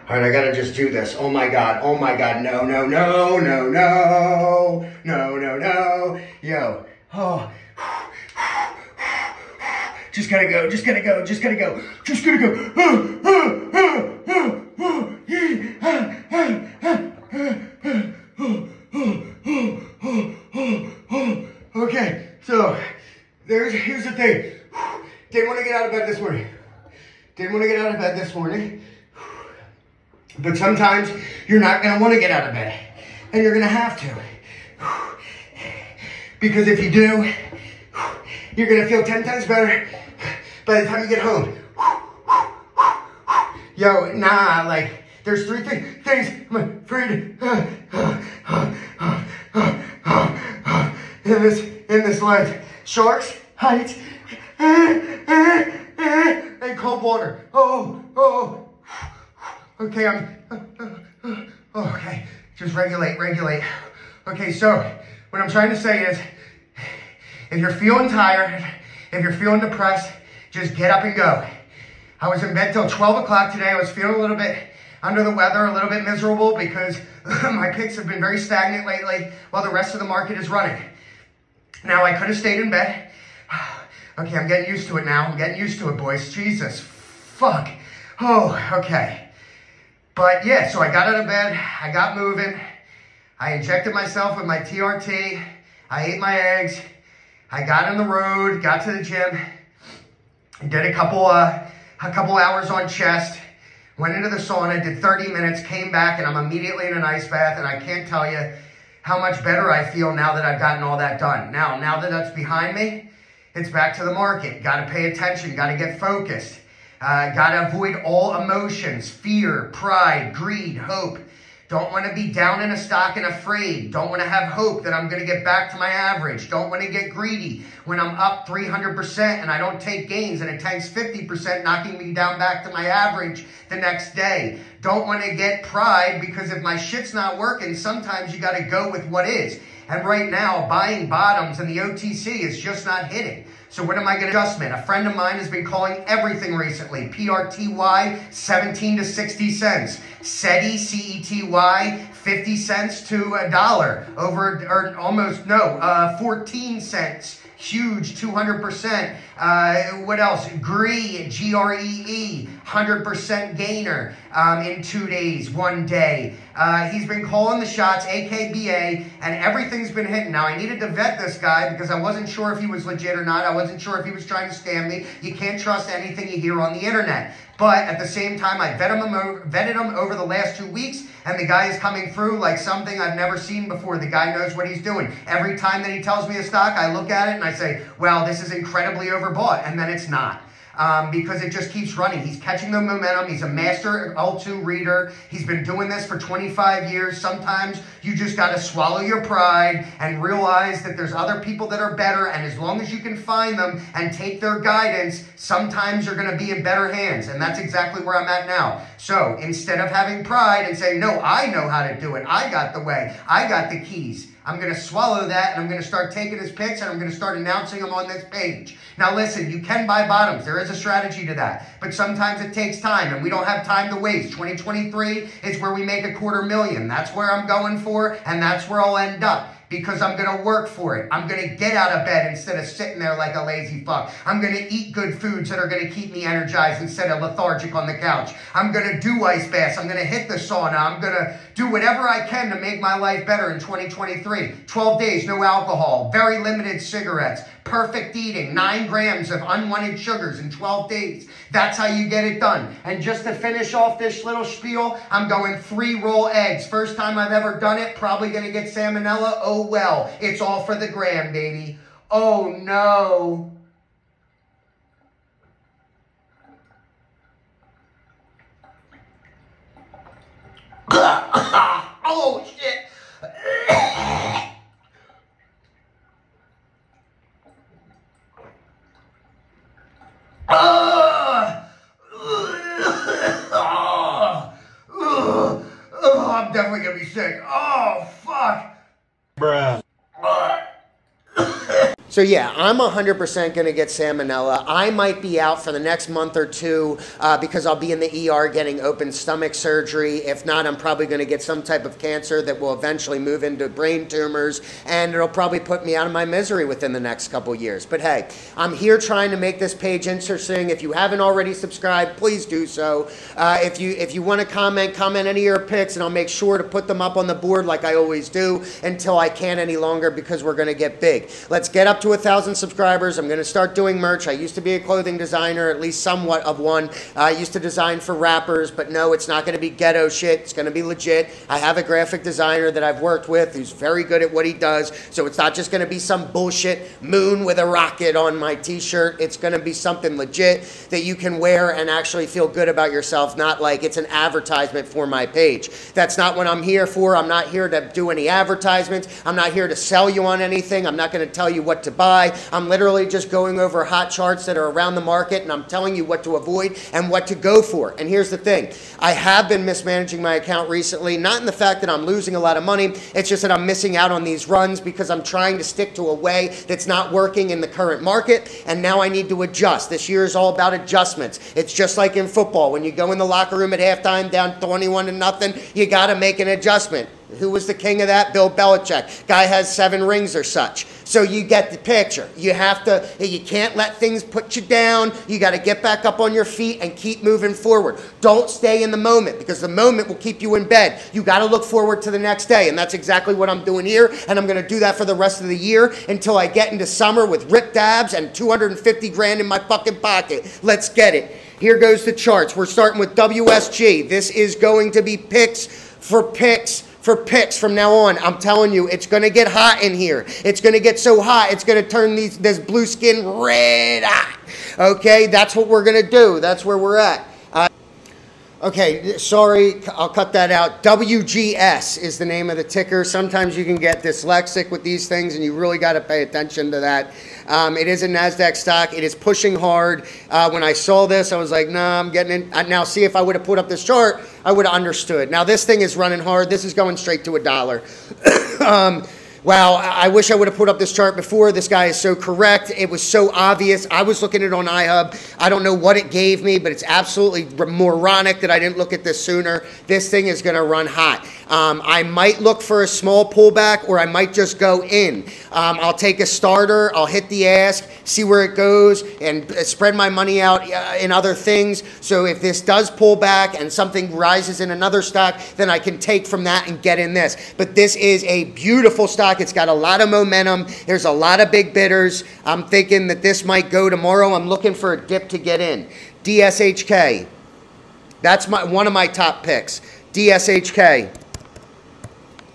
All right, I gotta just do this. Oh my God, no, no, no, no, no, no, no, no. Yo, oh. Just gotta go, just gotta go, just gotta go, just gotta go. Okay, so here's the thing. Didn't want to get out of bed this morning. But sometimes you're not going to want to get out of bed. And you're going to have to. Because if you do, you're going to feel 10 times better by the time you get home. Yo, nah, like, there's three things I'm afraid in this life. Sharks, heights, and cold water. Oh. Okay, okay. Just regulate. Okay, so what I'm trying to say is, if you're feeling tired, if you're feeling depressed, just get up and go. I was in bed till 12 o'clock today. I was feeling a little bit under the weather, a little bit miserable because my picks have been very stagnant lately while the rest of the market is running. Now, I could have stayed in bed. Okay, I'm getting used to it now. I'm getting used to it, boys. Jesus, fuck. Oh, okay. But yeah, so I got out of bed. I got moving. I injected myself with my TRT. I ate my eggs. I got on the road, got to the gym, did a couple hours on chest, went into the sauna, did 30 minutes, came back, and I'm immediately in an ice bath, and I can't tell you how much better I feel now that I've gotten all that done. Now that that's behind me, it's back to the market. Got to pay attention, got to get focused, got to avoid all emotions, fear, pride, greed, hope. Don't want to be down in a stock and afraid. Don't want to have hope that I'm going to get back to my average. Don't want to get greedy when I'm up 300% and I don't take gains and it tanks 50%, knocking me down back to my average the next day. Don't want to get pride because if my shit's not working, sometimes you got to go with what is. And right now, buying bottoms and the OTC is just not hitting. So what am I going to adjustment? A friend of mine has been calling everything recently. PRTY, 17 to 60 cents. SETI, CETY, 50 cents to $1. Or almost, no, 14 cents. Huge, 200%. What else? GREE, G-R-E-E, 100% gainer in 2 days, 1 day. He's been calling the shots, AKBA, and everything's been hitting. Now, I needed to vet this guy because I wasn't sure if he was legit or not. I wasn't sure if he was trying to scam me. You can't trust anything you hear on the internet. But at the same time, I vetted him over the last 2 weeks, and the guy is coming through like something I've never seen before. The guy knows what he's doing. Every time that he tells me a stock, I look at it and I say, well, this is incredibly overbought, and then it's not. Because it just keeps running. He's catching the momentum. He's a master L2 reader. He's been doing this for 25 years. Sometimes you just got to swallow your pride and realize that there's other people that are better, and as long as you can find them and take their guidance, sometimes you're going to be in better hands, and that's exactly where I'm at now. So instead of having pride and saying, no, I know how to do it. I got the way. I got the keys. I'm going to swallow that, and I'm going to start taking his picks, and I'm going to start announcing them on this page. Now, listen, you can buy bottoms. There is a strategy to that. But sometimes it takes time, and we don't have time to waste. 2023 is where we make $250,000. That's where I'm going for, and that's where I'll end up. Because I'm going to work for it. I'm going to get out of bed instead of sitting there like a lazy fuck. I'm going to eat good foods that are going to keep me energized instead of lethargic on the couch. I'm going to do ice baths. I'm going to hit the sauna. I'm going to do whatever I can to make my life better in 2023. 12 days, no alcohol, very limited cigarettes, perfect eating, 9 grams of unwanted sugars in 12 days. That's how you get it done. And just to finish off this little spiel, I'm going 3 raw eggs. First time I've ever done it, probably going to get salmonella. Oh well, it's all for the gram, baby. Oh no. Oh shit. I'm definitely gonna be sick. Oh fuck. Bruh. So yeah, I'm 100% going to get salmonella. I might be out for the next month or two because I'll be in the ER getting open stomach surgery. If not, I'm probably going to get some type of cancer that will eventually move into brain tumors, and it'll probably put me out of my misery within the next couple years. But hey, I'm here trying to make this page interesting. If you haven't already subscribed, please do so. If you want to comment any of your picks, and I'll make sure to put them up on the board like I always do until I can't any longer, because we're going to get big. Let's get up to 1,000 subscribers. I'm going to start doing merch. I used to be a clothing designer, at least somewhat of one. I used to design for rappers, but no, it's not going to be ghetto shit. It's going to be legit. I have a graphic designer that I've worked with who's very good at what he does, so it's not just going to be some bullshit moon with a rocket on my t-shirt. It's going to be something legit that you can wear and actually feel good about yourself, not like it's an advertisement for my page. That's not what I'm here for. I'm not here to do any advertisements. I'm not here to sell you on anything. I'm not going to tell you what to buy. I'm literally just going over hot charts that are around the market, and I'm telling you what to avoid and what to go for. And here's the thing. I have been mismanaging my account recently, not in the fact that I'm losing a lot of money. It's just that I'm missing out on these runs because I'm trying to stick to a way that's not working in the current market, and now I need to adjust. This year is all about adjustments. It's just like in football. When you go in the locker room at halftime down 21-0, you got to make an adjustment. Who was the king of that? Bill Belichick. Guy has 7 rings or such. So you get the picture. You can't let things put you down. You got to get back up on your feet and keep moving forward. Don't stay in the moment, because the moment will keep you in bed. You got to look forward to the next day, and that's exactly what I'm doing here, and I'm going to do that for the rest of the year until I get into summer with ripped abs and 250 grand in my fucking pocket. Let's get it. Here goes the charts. We're starting with WSG. This is going to be picks from now on. I'm telling you, it's going to get hot in here. It's going to get so hot, it's going to turn this blue skin red hot. Okay, that's what we're going to do. That's where we're at. Okay, sorry, I'll cut that out. WGS is the name of the ticker. Sometimes you can get dyslexic with these things, and you really got to pay attention to that. It is a NASDAQ stock. It is pushing hard. When I saw this, I was like, nah, I'm getting in. Now, see, if I would have put up this chart, I would have understood. Now, this thing is running hard. This is going straight to $1. Wow, I wish I would have put up this chart before. This guy is so correct. It was so obvious. I was looking at it on iHub. I don't know what it gave me, but it's absolutely moronic that I didn't look at this sooner. This thing is going to run hot. I might look for a small pullback, or I might just go in. I'll take a starter. I'll hit the ask, see where it goes, and spread my money out in other things. So if this does pull back and something rises in another stock, then I can take from that and get in this. But this is a beautiful stock. It's got a lot of momentum. There's a lot of big bidders. I'm thinking that this might go tomorrow. I'm looking for a dip to get in. DSHK. That's one of my top picks. DSHK.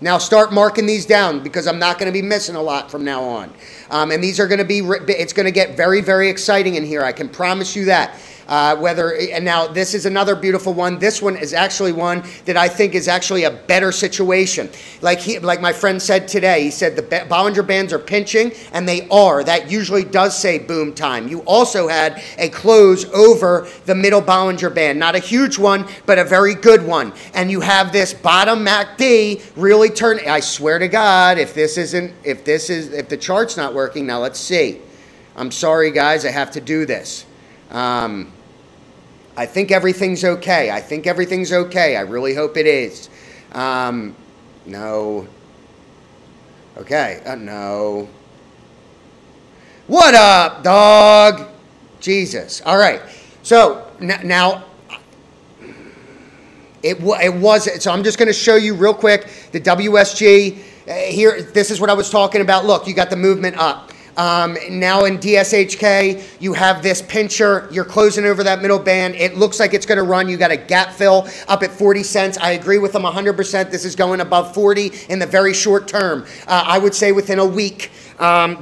Now start marking these down, because I'm not going to be missing a lot from now on. And these are going to be, it's going to get very, very exciting in here. I can promise you that. And now this is another beautiful one. This one is actually one that I think is actually a better situation. Like my friend said today, he said the Bollinger Bands are pinching, and they are. That usually does say boom time. You also had a close over the middle Bollinger Band. Not a huge one, but a very good one. And you have this bottom MACD really turn. I swear to God, if the chart's not working, now let's see. I'm sorry, guys, I have to do this. I think everything's okay. I think everything's okay. I really hope it is. No. Okay. No. What up, dog? Jesus. All right. So now it was. So I'm just going to show you real quick the WSG. Here, this is what I was talking about. Look, you got the movement up. Now in DSHK, you have this pincher. You're closing over that middle band. It looks like it's going to run. You got a gap fill up at 40 cents. I agree with them 100%. This is going above 40 in the very short term. I would say within a week.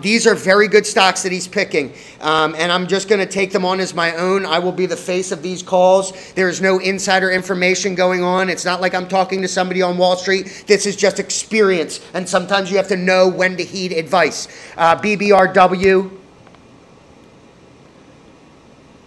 These are very good stocks that he's picking. And I'm just going to take them on as my own. I will be the face of these calls. There's no insider information going on. It's not like I'm talking to somebody on Wall Street. This is just experience. And sometimes you have to know when to heed advice. BBRW.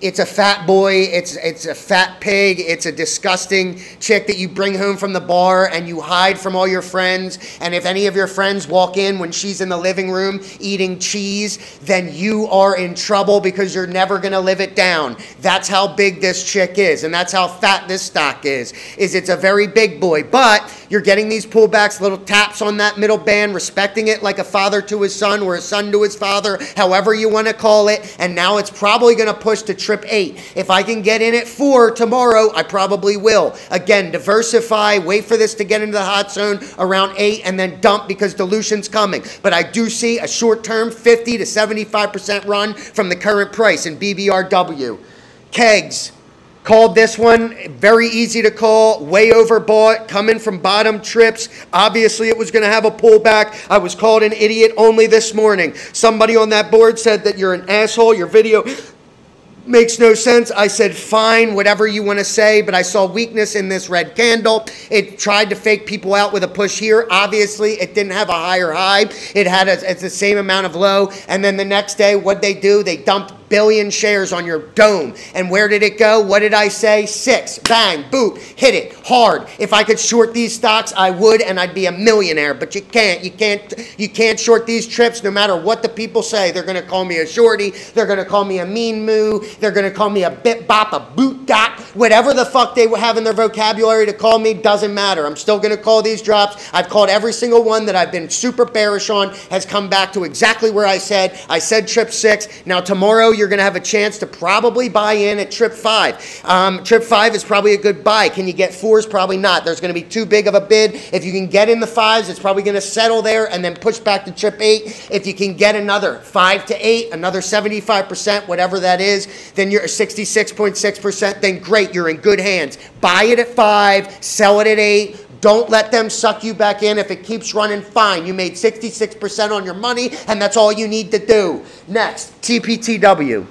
It's a fat boy, it's a fat pig, it's a disgusting chick that you bring home from the bar and you hide from all your friends. And if any of your friends walk in when she's in the living room eating cheese, then you are in trouble because you're never going to live it down. That's how big this chick is, and that's how fat this stock is it's a very big boy. But you're getting these pullbacks, little taps on that middle band, respecting it like a father to his son or a son to his father, however you want to call it. And now it's probably going to push to trip 8. If I can get in at 4 tomorrow, I probably will. Again, diversify, wait for this to get into the hot zone around 8 and then dump because dilution's coming. But I do see a short-term 50 to 75% run from the current price in BBRW. Kegs. Called this one, very easy to call, way overbought, coming from bottom trips. Obviously, it was going to have a pullback. I was called an idiot only this morning. Somebody on that board said that you're an asshole, your video makes no sense. I said, fine, whatever you want to say, but I saw weakness in this red candle. It tried to fake people out with a push here. Obviously, it didn't have a higher high. It's the same amount of low. And then the next day, what'd they do? They dumped billion shares on your dome. And where did it go? What did I say? 6. Bang, boot, hit it hard. If I could short these stocks, I would, and I'd be a millionaire. But you can't. You can't short these trips no matter what the people say. They're going to call me a shorty. They're going to call me a mean moo. They're going to call me a bit bop, a boot dot. Whatever the fuck they have in their vocabulary to call me doesn't matter. I'm still going to call these drops. I've called every single one that I've been super bearish on, has come back to exactly where I said. I said trip 6. Now tomorrow you're going to have a chance to probably buy in at trip 5. Trip 5 is probably a good buy. Can you get 4s? Probably not. There's going to be too big of a bid. If you can get in the 5s, it's probably going to settle there and then push back to trip 8. If you can get another 5 to 8, another 75%, whatever that is, then you're 66.6%, then great, you're in good hands. Buy it at 5, sell it at 8. Don't let them suck you back in. If it keeps running, fine. You made 66% on your money, and that's all you need to do. Next, TPTW.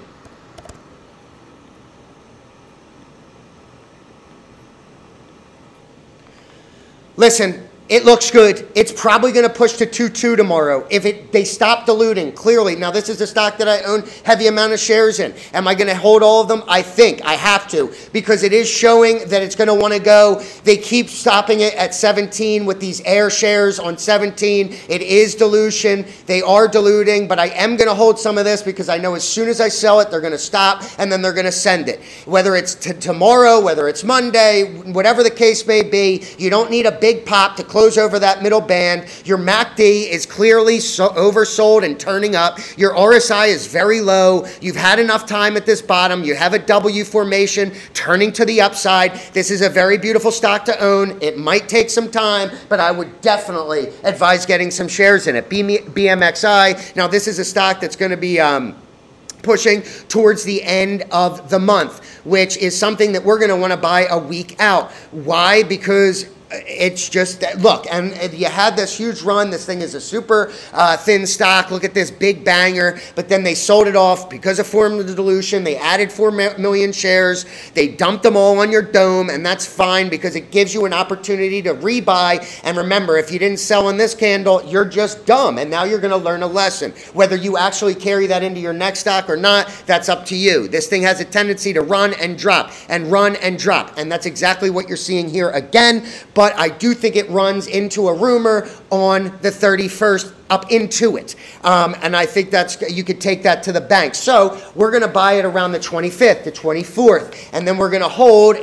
Listen, it looks good. It's probably going to push to 2.2 tomorrow if they stop diluting, clearly. Now, this is a stock that I own heavy amount of shares in. Am I going to hold all of them? I think I have to, because it is showing that it's going to want to go. They keep stopping it at 17 with these air shares on 17. It is dilution. They are diluting, but I am going to hold some of this because I know as soon as I sell it, they're going to stop, and then they're going to send it. Whether it's tomorrow, whether it's Monday, whatever the case may be, you don't need a big pop to close over that middle band. Your MACD is clearly oversold and turning up. Your RSI is very low. You've had enough time at this bottom. You have a W formation turning to the upside. This is a very beautiful stock to own. It might take some time, but I would definitely advise getting some shares in it. BMXI. Now, this is a stock that's going to be pushing towards the end of the month, which is something that we're going to want to buy a week out. Why? Because it's just, look, and you had this huge run. This thing is a super thin stock. Look at this big banger. But then they sold it off because of formula dilution. They added 4 million shares. They dumped them all on your dome, and that's fine because it gives you an opportunity to rebuy. And remember, if you didn't sell in this candle, you're just dumb, and now you're going to learn a lesson. Whether you actually carry that into your next stock or not, that's up to you. This thing has a tendency to run and drop and run and drop, and that's exactly what you're seeing here again. But I do think it runs into a rumor on the 31st, up into it. And I think you could take that to the bank. So we're going to buy it around the 25th, the 24th, and then we're going to hold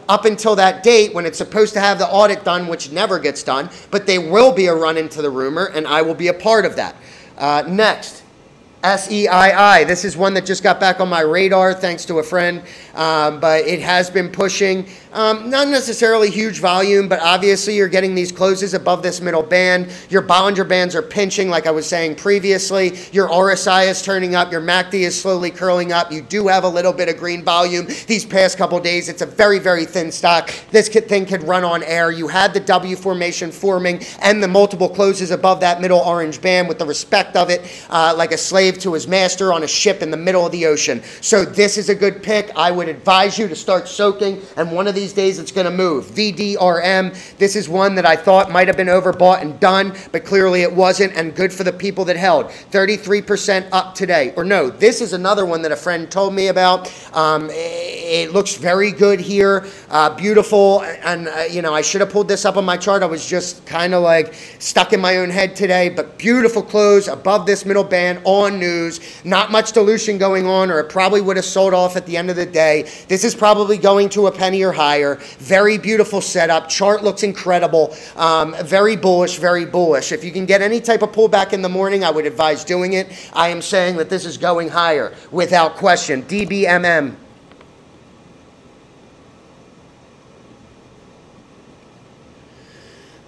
up until that date when it's supposed to have the audit done, which never gets done. But there will be a run into the rumor, and I will be a part of that. Next. SEII. This is one that just got back on my radar thanks to a friend, but it has been pushing. Not necessarily huge volume, but obviously you're getting these closes above this middle band. Your Bollinger Bands are pinching, like I was saying previously. Your RSI is turning up. Your MACD is slowly curling up. You do have a little bit of green volume these past couple days. It's a very, very thin stock. This thing could run on air. You had the W formation forming and the multiple closes above that middle orange band with the respect of it, like a slave slave to his master on a ship in the middle of the ocean. So this is a good pick. I would advise you to start soaking, and one of these days it's going to move. VDRM, this is one that I thought might have been overbought and done, but clearly it wasn't, and good for the people that held. 33% up today. Or no, this is another one that a friend told me about. It looks very good here, beautiful, and you know, I should have pulled this up on my chart. I was just kind of like stuck in my own head today, but beautiful close above this middle band on news. Not much dilution going on, or it probably would have sold off at the end of the day. This is probably going to a penny or higher. Very beautiful setup. Chart looks incredible. Very bullish, very bullish. If you can get any type of pullback in the morning, I would advise doing it. I am saying that this is going higher without question. DBMM.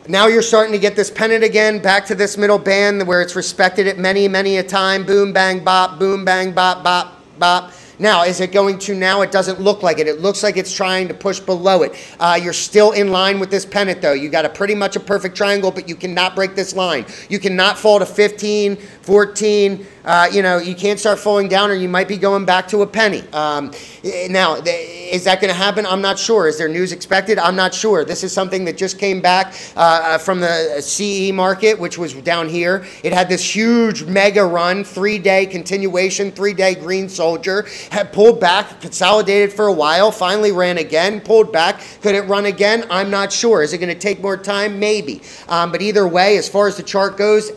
Now you're starting to get this pennant again, back to this middle band where it's respected it many, many a time. Boom, bang, bop, boom, bang, bop, bop, bop. Now, is it going to now? It doesn't look like it. It looks like it's trying to push below it. You're still in line with this pennant, though. You got a pretty much a perfect triangle, but you cannot break this line. You cannot fall to 15, 14. You know, you can't start falling down, or you might be going back to a penny. Now, is that going to happen? I'm not sure. Is there news expected? I'm not sure. This is something that just came back from the CE market, which was down here. It had this huge mega run, 3-day continuation, 3-day green soldier, had pulled back, consolidated for a while, finally ran again, pulled back. Could it run again? I'm not sure. Is it going to take more time? Maybe. But either way, as far as the chart goes,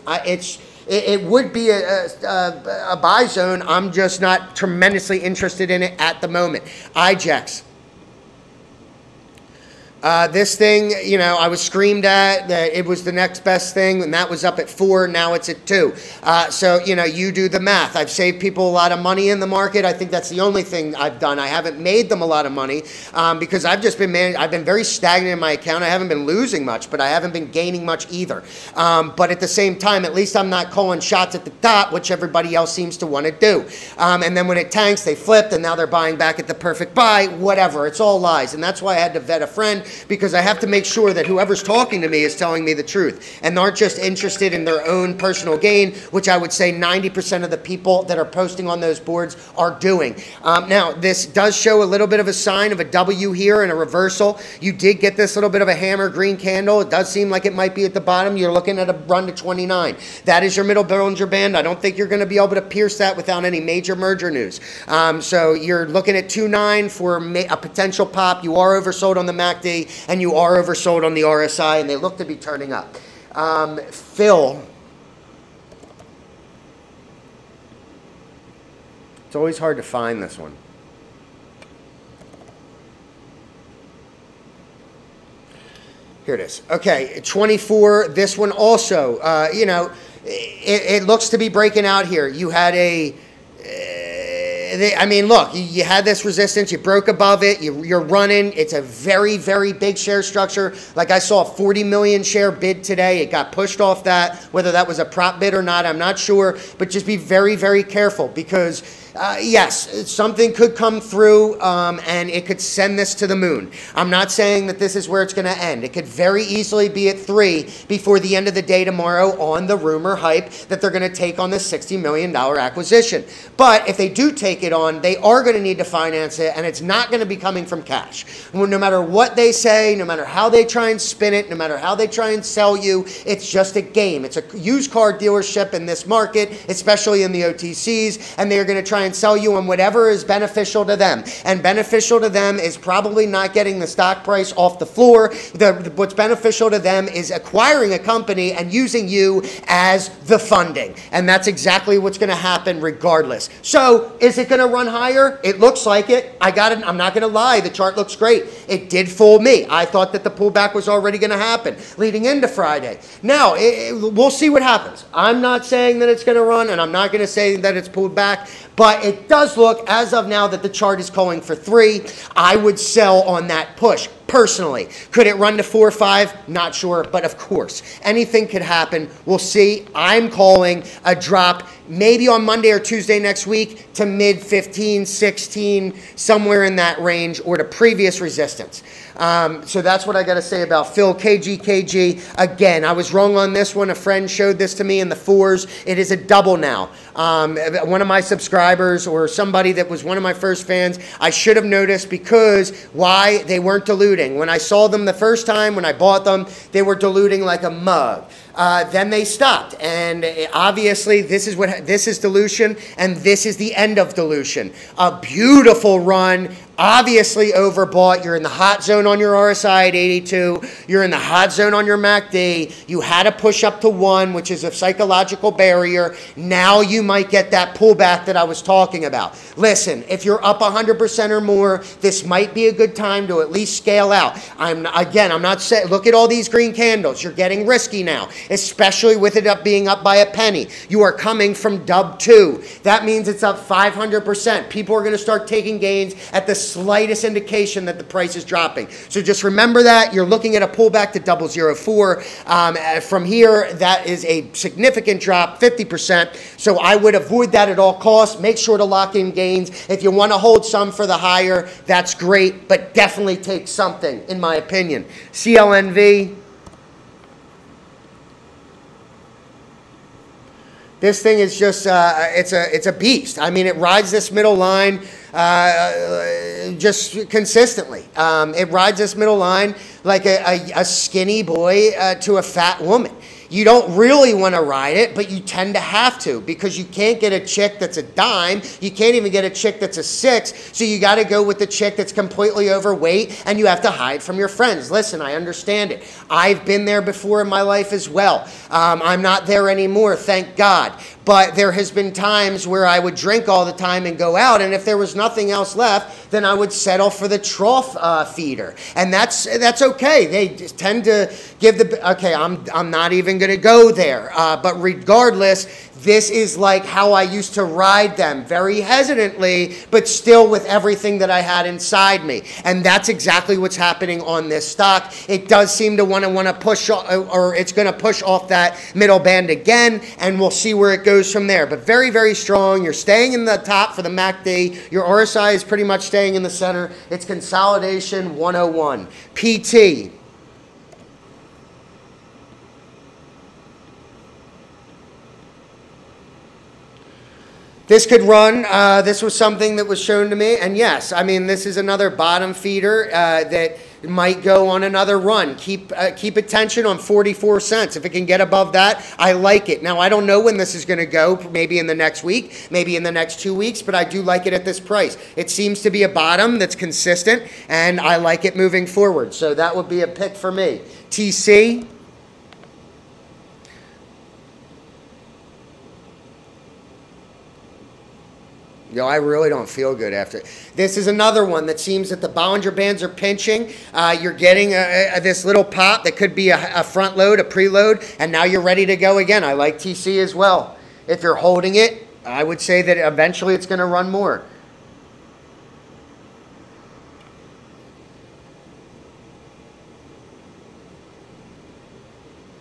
it would be a buy zone. I'm just not tremendously interested in it at the moment. IJEX. This thing, you know, I was screamed at that it was the next best thing, and that was up at 4. Now it's at 2. So, you know, you do the math. I've saved people a lot of money in the market. I think that's the only thing I've done. I haven't made them a lot of money because I've just been I've been very stagnant in my account. I haven't been losing much, but I haven't been gaining much either. But at the same time, at least I'm not calling shots at the top, which everybody else seems to want to do. And then when it tanks, they flipped, and now they're buying back at the perfect buy. Whatever. It's all lies. And that's why I had to vet a friend, because I have to make sure that whoever's talking to me is telling me the truth and aren't just interested in their own personal gain, which I would say 90% of the people that are posting on those boards are doing. Now, this does show a little bit of a sign of a W here and a reversal. You did get this little bit of a hammer green candle. It does seem like it might be at the bottom. You're looking at a run to 29. That is your middle Bollinger Band. I don't think you're going to be able to pierce that without any major merger news. So you're looking at 2.9 for a potential pop. You are oversold on the MACD, and you are oversold on the RSI, and they look to be turning up. Phil. It's always hard to find this one. Here it is. Okay, 24. This one also, you know, it looks to be breaking out here. You had a... I mean, look, you had this resistance, you broke above it, you're running. It's a very, very big share structure. Like I saw a 40 million share bid today. It got pushed off that. Whether that was a prop bid or not, I'm not sure. But just be very, very careful because, yes, something could come through and it could send this to the moon. I'm not saying that this is where it's going to end. It could very easily be at 3 before the end of the day tomorrow on the rumor hype that they're going to take on this $60 million acquisition. But if they do take it on, they are going to need to finance it, and it's not going to be coming from cash. No matter what they say, no matter how they try and spin it, no matter how they try and sell you, it's just a game. It's a used car dealership in this market, especially in the OTCs, and they're going to try and sell you on whatever is beneficial to them. And beneficial to them is probably not getting the stock price off the floor. What's beneficial to them is acquiring a company and using you as the funding. And that's exactly what's going to happen regardless. So is it going to run higher? It looks like it. I'm not going to lie. The chart looks great. It did fool me. I thought that the pullback was already going to happen leading into Friday. Now, we'll see what happens. I'm not saying that it's going to run, and I'm not going to say that it's pulled back, but it does look, as of now, that the chart is calling for 3. I would sell on that push. Personally, could it run to 4 or 5? Not sure, but of course, anything could happen. We'll see. I'm calling a drop maybe on Monday or Tuesday next week to mid 15, 16, somewhere in that range, or to previous resistance. So that's what I got to say about Phil. KG. Again, I was wrong on this one. A friend showed this to me in the 4s. It is a double now. One of my subscribers, or somebody that was one of my first fans, I should have noticed, because why? They weren't diluting. When I saw them the first time, when I bought them, they were diluting like a mug. Then they stopped, and obviously this is dilution, and this is the end of dilution. A beautiful run. Obviously overbought. You're in the hot zone on your RSI at 82. You're in the hot zone on your MACD. You had to push up to 1, which is a psychological barrier. Now you might get that pullback that I was talking about. Listen, if you're up 100% or more, this might be a good time to at least scale out. I'm not saying, look at all these green candles. You're getting risky now, especially with it being up by a penny. You are coming from dub 2. That means it's up 500%. People are going to start taking gains at the slightest indication that the price is dropping. So just remember that. You're looking at a pullback to 004. From here, that is a significant drop, 50%. So I would avoid that at all costs. Make sure to lock in gains. If you want to hold some for the higher, that's great, but definitely take something, in my opinion. CLNV. This thing is just, it's a beast. I mean, it rides this middle line just consistently. It rides this middle line like a skinny boy to a fat woman. You don't really want to ride it, but you tend to have to, because you can't get a chick that's a dime. You can't even get a chick that's a 6. So you got to go with the chick that's completely overweight, and you have to hide from your friends. Listen, I understand it. I've been there before in my life as well. I'm not there anymore, thank God. But there has been times where I would drink all the time and go out, and if there was nothing else left, then I would settle for the trough feeder. And that's okay. They just tend to give the, okay, I'm not even going to go there. But regardless, this is like how I used to ride them, very hesitantly, but still with everything that I had inside me. And that's exactly what's happening on this stock. It does seem to want to push, or it's going to push off that middle band again, and we'll see where it goes from there. But very, very strong. You're staying in the top for the MACD. Your RSI is pretty much staying in the center. It's consolidation 101. PT. This could run. This was something that was shown to me. And yes, I mean, this is another bottom feeder that might go on another run. Keep attention on 44 cents. If it can get above that, I like it. Now, I don't know when this is going to go, maybe in the next week, maybe in the next 2 weeks, but I do like it at this price. It seems to be a bottom that's consistent, and I like it moving forward. So that would be a pick for me. TC. Yo, I really don't feel good after. This is another one that seems that the Bollinger Bands are pinching. You're getting this little pop that could be a front load, a preload, and now you're ready to go again. I like TC as well. If you're holding it, I would say that eventually it's going to run more.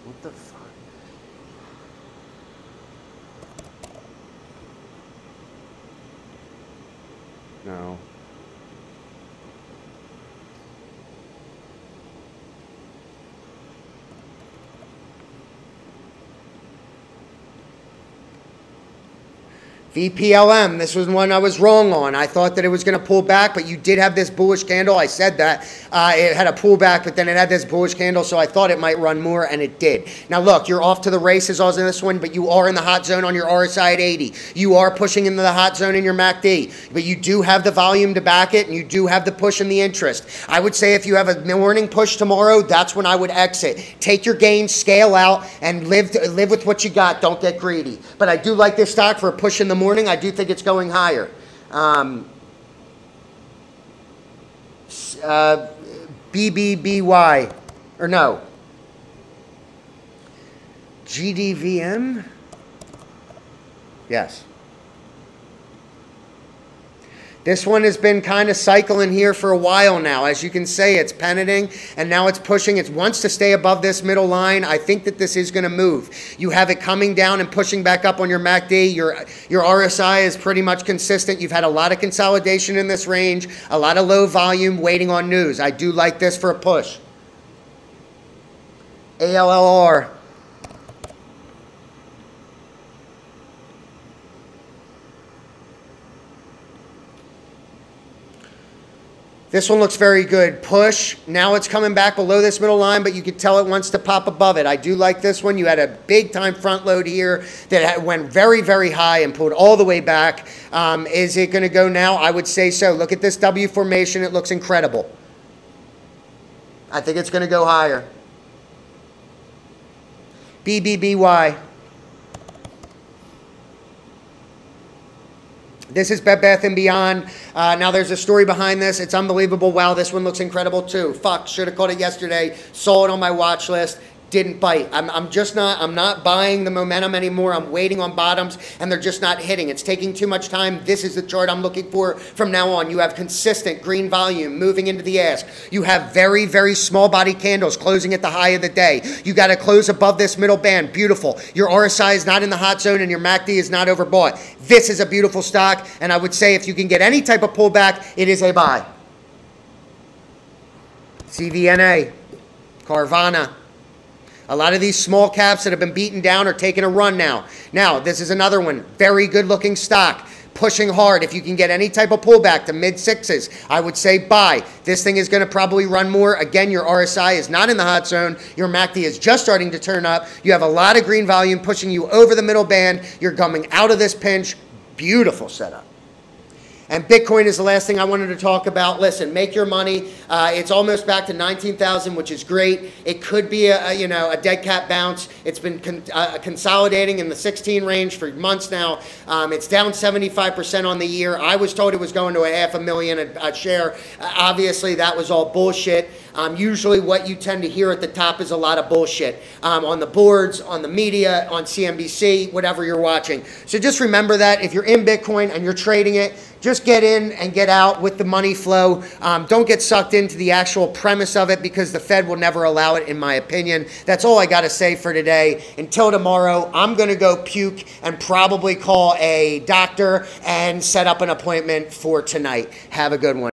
What the fuck? No. VPLM, this was one I was wrong on. I thought that it was going to pull back, but you did have this bullish candle. I said that. It had a pullback, but then it had this bullish candle, so I thought it might run more, and it did. Now, look, you're off to the races on this one, but you are in the hot zone on your RSI at 80. You are pushing into the hot zone in your MACD, but you do have the volume to back it, and you do have the push and the interest. I would say if you have a morning push tomorrow, that's when I would exit. Take your gains, scale out, and live with what you got. Don't get greedy. But I do like this stock for a push in the morning. I do think it's going higher. BBBY, or no, GDVM? Yes. This one has been kind of cycling here for a while now. As you can see, it's penning and now it's pushing. It wants to stay above this middle line. I think that this is going to move. You have it coming down and pushing back up on your MACD. Your RSI is pretty much consistent. You've had a lot of consolidation in this range, a lot of low volume waiting on news. I do like this for a push. ALLR. This one looks very good. Push. Now it's coming back below this middle line, but you can tell it wants to pop above it. I do like this one. You had a big time front load here that went very, very high and pulled all the way back. Is it going to go now? I would say so. Look at this W formation. It looks incredible. I think it's going to go higher. BBBY. This is Bed Bath & Beyond. Now, there's a story behind this. It's unbelievable. Wow, this one looks incredible, too. Fuck, should have caught it yesterday. Saw it on my watch list. Didn't bite. I'm not buying the momentum anymore. I'm waiting on bottoms, and they're just not hitting. It's taking too much time. This is the chart I'm looking for from now on. You have consistent green volume moving into the ask. You have very, very small body candles closing at the high of the day. You got to close above this middle band. Beautiful. Your RSI is not in the hot zone, and your MACD is not overbought. This is a beautiful stock, and I would say if you can get any type of pullback, it is a buy. CVNA, Carvana. A lot of these small caps that have been beaten down are taking a run now. Now, this is another one. Very good-looking stock. Pushing hard. If you can get any type of pullback to mid-sixes, I would say buy. This thing is going to probably run more. Again, your RSI is not in the hot zone. Your MACD is just starting to turn up. You have a lot of green volume pushing you over the middle band. You're coming out of this pinch. Beautiful setup. And Bitcoin is the last thing I wanted to talk about. Listen, make your money. It's almost back to 19,000, which is great. It could be a dead cat bounce. It's been consolidating in the 16 range for months now. It's down 75% on the year. I was told it was going to a $500,000 a share. Obviously, that was all bullshit. Usually what you tend to hear at the top is a lot of bullshit on the boards, on the media, on CNBC, whatever you're watching. So just remember that if you're in Bitcoin and you're trading it, just get in and get out with the money flow. Don't get sucked into the actual premise of it because the Fed will never allow it, in my opinion. That's all I got to say for today. Until tomorrow, I'm going to go puke and probably call a doctor and set up an appointment for tonight. Have a good one.